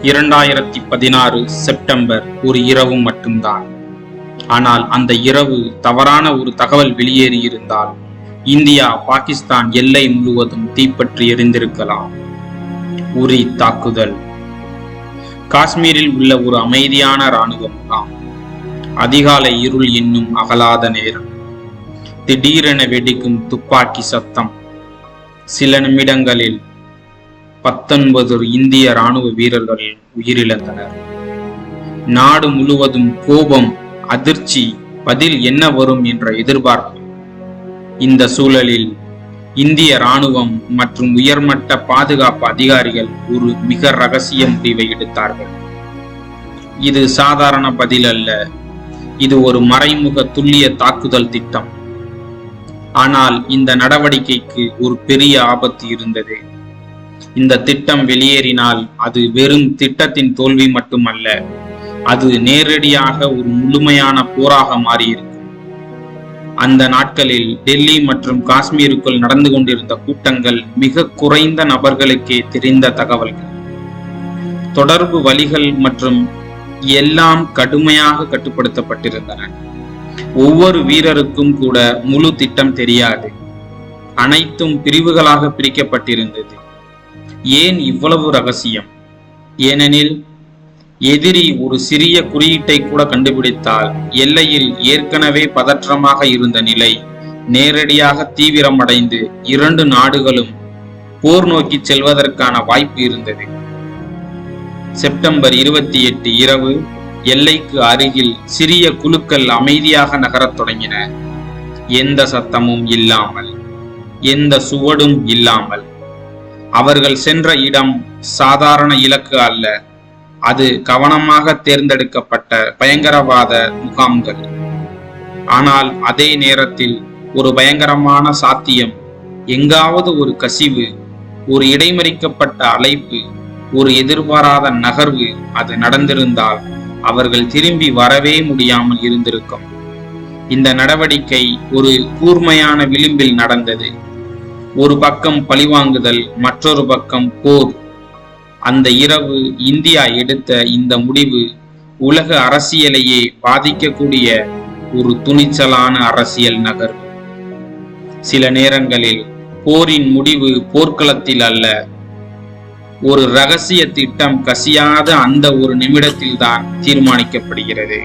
2016 September ஒரு இரவு மட்டும்தான். ஆனால் அந்த இரவு தவறான ஒரு தகவல் வெளியேறியிருந்தால் இந்தியா பாகிஸ்தான் எல்லை முழுவதும் தீப்பற்றி எரிந்திருக்கலாம். உரி தாக்குதல். காஷ்மீரில் உள்ள ஒரு அமைதியான இராணுவ முகாம். அதிகாலை இருள் இன்னும் அகலாத நேரம். திடீரென வெடிக்கும் துப்பாக்கி சத்தம். சில நிமிடங்களில் 19 இந்திய இராணுவ வீரர்கள் உயிரிழந்தனர். நாடு முழுவதும் கோபம், அதிர்ச்சி, பதில் என்ன வரும் என்ற எதிர்பார்ப்பு. இந்த சூழலில் இந்திய இராணுவம் மற்றும் உயர்மட்ட பாதுகாப்பு அதிகாரிகள் ஒரு மிக ரகசிய முடிவை எடுத்தார்கள். இது சாதாரண பதில் அல்ல, இது ஒரு மறைமுக துல்லிய தாக்குதல் திட்டம். ஆனால் இந்த நடவடிக்கைக்கு ஒரு பெரிய ஆபத்து இருந்தது. இந்த திட்டம் வெளியேறினால் அது வெறும் திட்டத்தின் தோல்வி மட்டுமல்ல, அது நேரடியாக ஒரு முழுமையான போராக மாறியிருக்கும். அந்த நாட்களில் டெல்லி மற்றும் காஷ்மீருக்குள் நடந்து கொண்டிருந்த கூட்டங்கள் மிக குறைந்த நபர்களுக்கே தெரிந்த தகவல்கள். தொடர்பு வழிகள் மற்றும் எல்லாம் கடுமையாக கட்டுப்படுத்தப்பட்டிருந்தன. ஒவ்வொரு வீரருக்கும் கூட முழு திட்டம் தெரியாது. அனைத்தும் பிரிவுகளாக பிரிக்கப்பட்டிருந்தது. ஏன் இவ்வளவு ரகசியம்? ஏனெனில் எதிரி ஒரு சிறிய குறியீட்டை கூட கண்டுபிடித்தால் எல்லையில் ஏற்கனவே பதற்றமாக இருந்த நிலை நேரடியாக தீவிரமடைந்து 2 நாடுகளும் போர் நோக்கி செல்வதற்கான வாய்ப்பு இருந்தது. செப்டம்பர் 28 இரவு எல்லைக்கு அருகில் சிறிய குழுக்கள் அமைதியாக நகரத் தொடங்கின. எந்த சத்தமும் இல்லாமல், எந்த சுவடும் இல்லாமல். அவர்கள் சென்ற இடம் சாதாரண இலக்கு அல்ல, அது கவனமாக தேர்ந்தெடுக்கப்பட்ட பயங்கரவாத முகாம்கள். ஆனால் அதே நேரத்தில் ஒரு பயங்கரமான சாத்தியம். எங்காவது ஒரு கசிவு, ஒரு இடைமறிக்கப்பட்ட அழைப்பு, ஒரு எதிர்பாராத நகர்வு அது நடந்திருந்தால் அவர்கள் திரும்பி வரவே முடியாமல் இருந்திருக்கும். இந்த நடவடிக்கை ஒரு கூர்மையான விளிம்பில் நடந்தது. ஒரு பக்கம் பழிவாங்குதல், மற்றொரு பக்கம் போர். அந்த இரவு இந்தியா எடுத்த இந்த முடிவு உலக அரசியலையே பாதிக்கக்கூடிய ஒரு துணிச்சலான அரசியல் நகர்வு. சில நேரங்களில் போரின் முடிவு போர்க்களத்தில் அல்ல, ஒரு ரகசிய திட்டம் கசியாத அந்த ஒரு நிமிடத்தில் தான் தீர்மானிக்கப்படுகிறது.